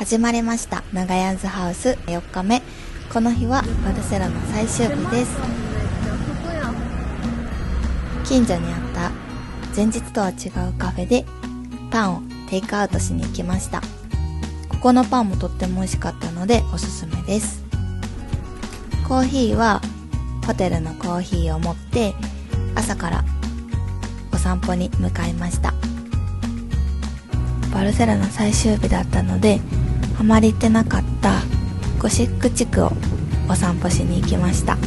始まりました長屋ズハウス4日目。この日はバルセロナ最終日です。近所にあった前日とは違うカフェでパンをテイクアウトしに行きました。ここのパンもとっても美味しかったのでおすすめです。コーヒーはホテルのコーヒーを持って朝からお散歩に向かいました。バルセロナ最終日だったのであまり行ってなかったゴシック地区をお散歩しに行きました。こ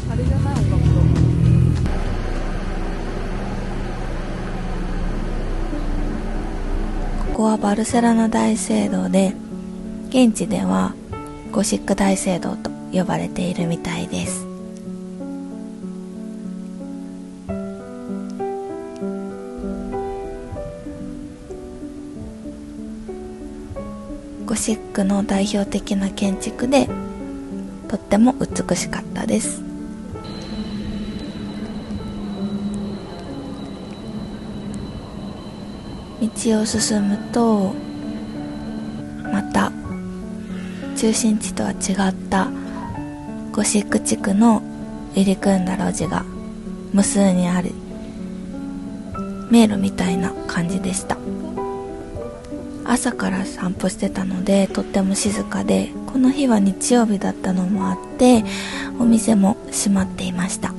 こはバルセロナ大聖堂で、現地ではゴシック大聖堂と呼ばれているみたいです。ゴシックの代表的な建築でとっても美しかったです。道を進むとまた中心地とは違ったゴシック地区の入り組んだ路地が無数にある迷路みたいな感じでした。朝から散歩してたのでとっても静かで、この日は日曜日だったのもあってお店も閉まっていました。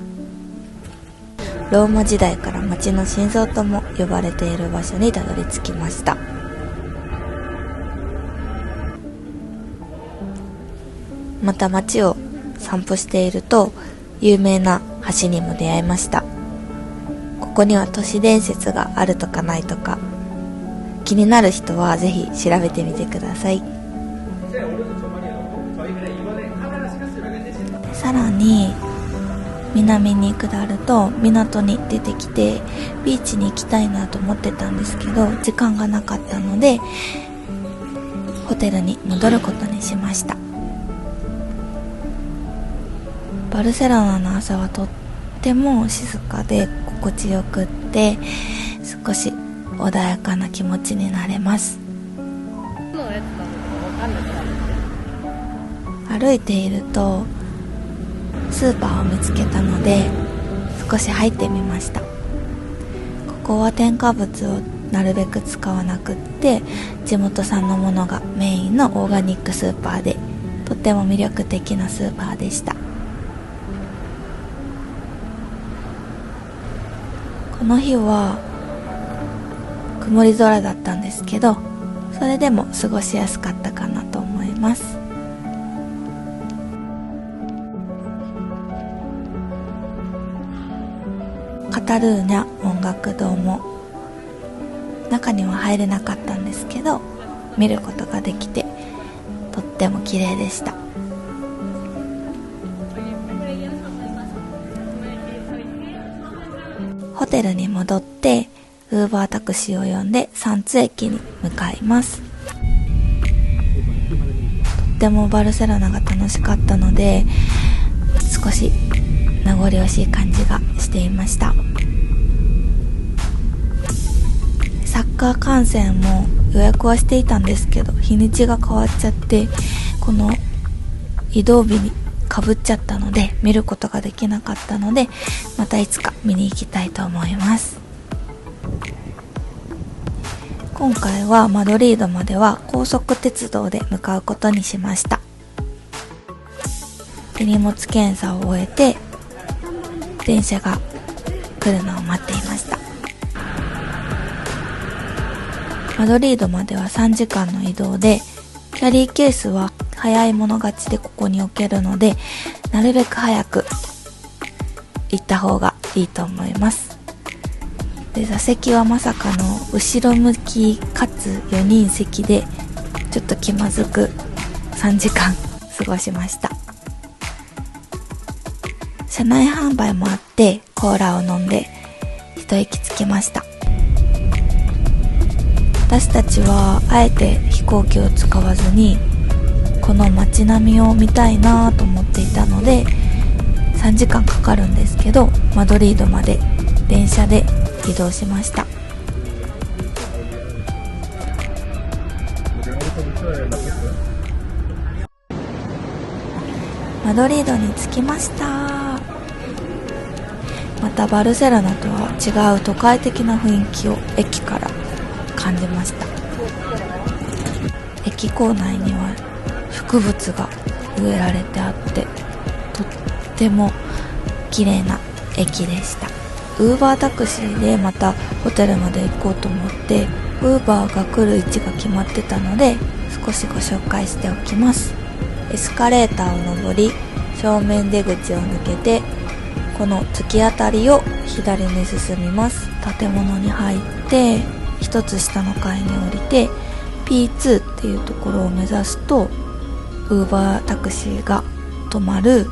ローマ時代から町の心臓とも呼ばれている場所にたどり着きました。また町を散歩していると有名な橋にも出会いました。ここには都市伝説があるとかないとか、気になる人はぜひ調べてみてください。さらに南に下ると港に出てきてビーチに行きたいなと思ってたんですけど時間がなかったのでホテルに戻ることにしました。バルセロナの朝はとっても静かで心地よくって少し穏やかな気持ちになれます。歩いているとスーパーを見つけたので少し入ってみました。ここは添加物をなるべく使わなくって地元産のものがメインのオーガニックスーパーでとっても魅力的なスーパーでした。この日は曇り空だったんですけどそれでも過ごしやすかったかなと思います。カタルーニャ音楽堂も中には入れなかったんですけど見ることができてとっても綺麗でした。ホテルに戻ってウーバータクシーを呼んでサンツ駅に向かいます。とってもバルセロナが楽しかったので少し名残惜しい感じがしていました。サッカー観戦も予約はしていたんですけど日にちが変わっちゃってこの移動日にかぶっちゃったので見ることができなかったのでまたいつか見に行きたいと思います。今回はマドリードまでは高速鉄道で向かうことにしました。手荷物検査を終えて電車が来るのを待っていました。マドリードまでは3時間の移動でキャリーケースは早い者勝ちでここに置けるのでなるべく早く行った方がいいと思います。で座席はまさかの後ろ向きかつ4人席でちょっと気まずく3時間過ごしました。車内販売もあってコーラを飲んで一息つきました。私たちはあえて飛行機を使わずにこの街並みを見たいなと思っていたので3時間かかるんですけどマドリードまで電車で移動しました。マドリードに着きました。またバルセロナとは違う都会的な雰囲気を駅から感じました。駅構内には植物が植えられてあって、とっても綺麗な駅でした。ウーバータクシーでまたホテルまで行こうと思って、ウーバーが来る位置が決まってたので少しご紹介しておきます。エスカレーターを上り、正面出口を抜けて、この突き当たりを左に進みます。建物に入って一つ下の階に降りて P2 っていうところを目指すと、ウーバータクシーが止まる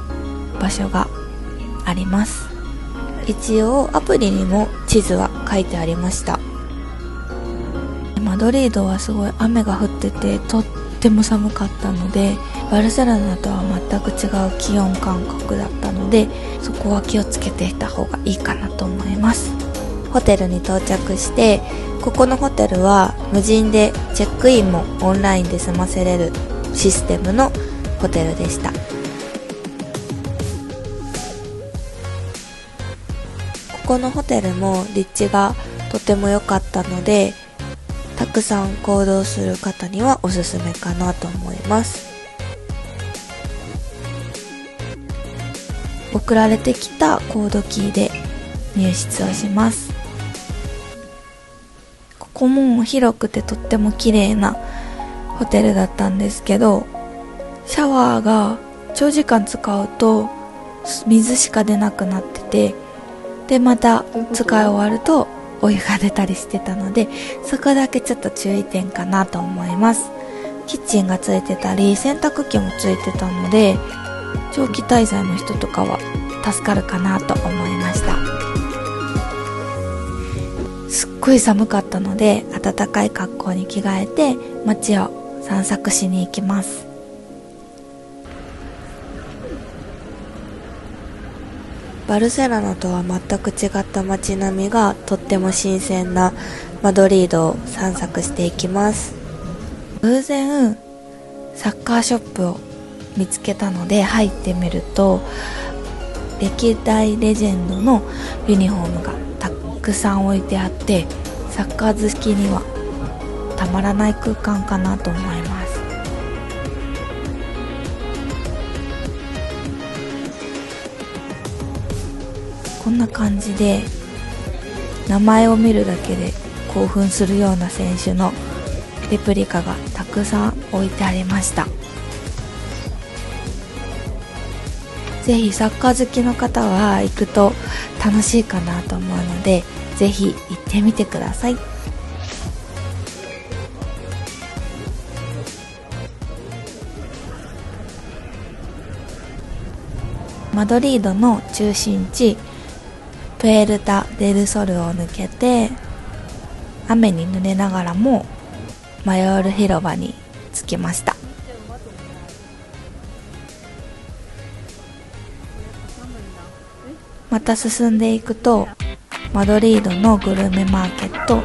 場所があります。一応アプリにも地図は書いてありました。マドリードはすごい雨が降ってて、とっても寒かったので、バルセロナとは全く違う気温感覚だったので、そこは気をつけていた方がいいかなと思います。ホテルに到着して、ここのホテルは無人でチェックインもオンラインで済ませれるシステムのホテルでした。ここのホテルも立地がとても良かったので、たくさん行動する方にはおすすめかなと思います。送られてきたコードキーで入室をします。ここも広くてとっても綺麗なホテルだったんですけど、シャワーが長時間使うと水しか出なくなってて、でまた使い終わるとお湯が出たりしてたので、そこだけちょっと注意点かなと思います。キッチンがついてたり洗濯機もついてたので、長期滞在の人とかは助かるかなと思いました。すっごい寒かったので、暖かい格好に着替えて街を散策しに行きます。バルセロナとは全く違った街並みがとっても新鮮なマドリードを散策していきます。偶然サッカーショップを見つけたので入ってみると、歴代レジェンドのユニフォームがたくさん置いてあって、サッカー好きにはたまらない空間かなと思います。こんな感じで名前を見るだけで興奮するような選手のレプリカがたくさん置いてありました。ぜひサッカー好きの方は行くと楽しいかなと思うので、ぜひ行ってみてください。マドリードの中心地プエルタ・デル・ソルを抜けて、雨に濡れながらもマヨール広場に着きました。また進んでいくと、マドリードのグルメマーケット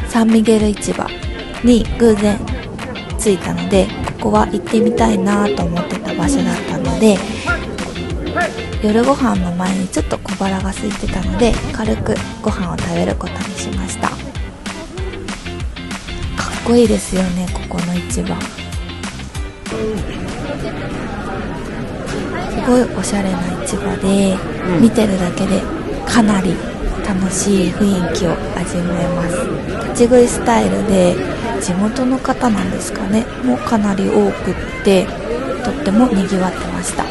サンミゲル市場に偶然着いたので、ここは行ってみたいなと思ってた場所だったので、夜ご飯の前にちょっと小腹が空いてたので、軽くご飯を食べることにしました。かっこいいですよね、ここの市場。すごいおしゃれな市場で、見てるだけでかなり楽しい雰囲気を味わえます。立ち食いスタイルで、地元の方なんですかね、もうかなり多くって、とっても賑わってました。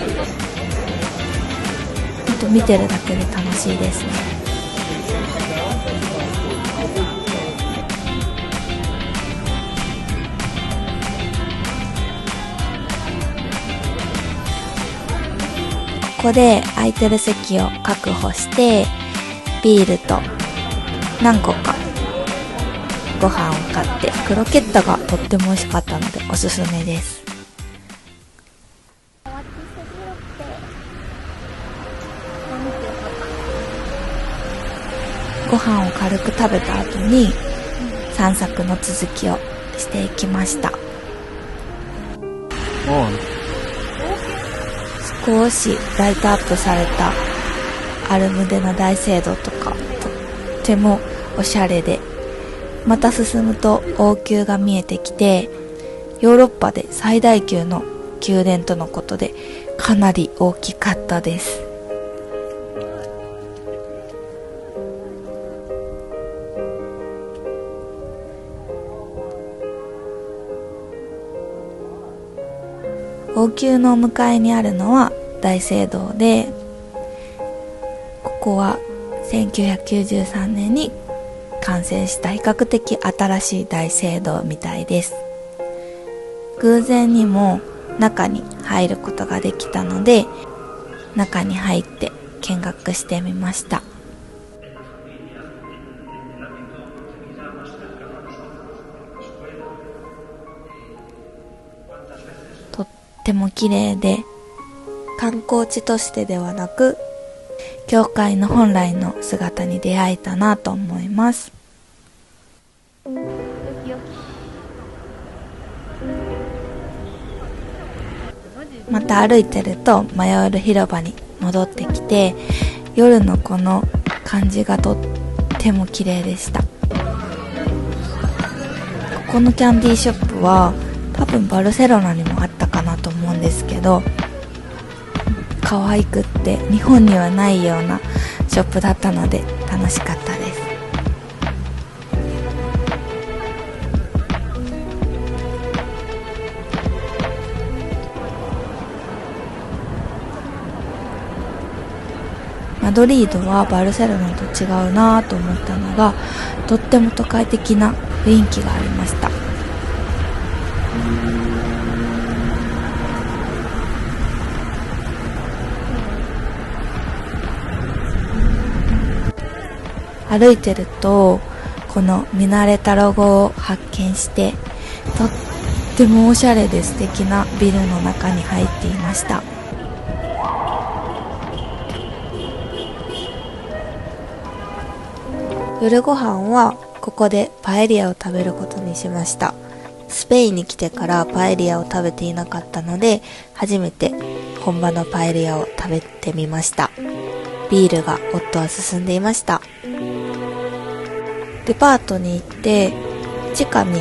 見てるだけで楽しいですね。ここで空いてる席を確保して、ビールと何個かご飯を買って、クロケットがとっても美味しかったのでおすすめです。ご飯を軽く食べた後に散策の続きをしていきました。す少しライトアップされたアルムデナ大聖堂とか、とってもおしゃれで、また進むと王宮が見えてきて、ヨーロッパで最大級の宮殿とのことでかなり大きかったです。王宮の向かいにあるのは大聖堂で、ここは1993年に完成した比較的新しい大聖堂みたいです。偶然にも中に入ることができたので、中に入って見学してみました。とっても綺麗で、観光地としてではなく教会の本来の姿に出会えたなと思います。また歩いてるとマヨール広場に戻ってきて、夜のこの感じがとっても綺麗でした。ここのキャンディーショップは多分バルセロナにもあったかなと思うんですけど、可愛くって日本にはないようなショップだったので楽しかったです。マドリードはバルセロナと違うなと思ったのが、とっても都会的な雰囲気がありました。歩いてるとこの見慣れたロゴを発見して、とってもおしゃれで素敵なビルの中に入っていました。夜ご飯はここでパエリアを食べることにしました。スペインに来てからパエリアを食べていなかったので、初めて本場のパエリアを食べてみました。ビールが夫は進んでいました。デパートに行って地下に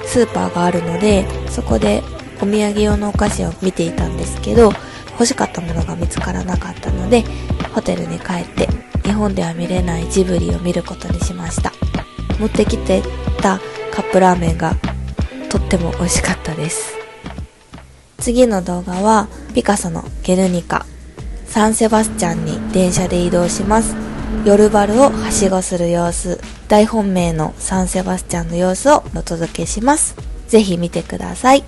スーパーがあるので、そこでお土産用のお菓子を見ていたんですけど、欲しかったものが見つからなかったので、ホテルに帰って日本では見れないジブリを見ることにしました。持ってきてたカップラーメンがとっても美味しかったです。次の動画はピカソのゲルニカ、サンセバスチャンに電車で移動します。夜バルをはしごする様子、大本命のサンセバスチャンの様子をお届けします。ぜひ見てください。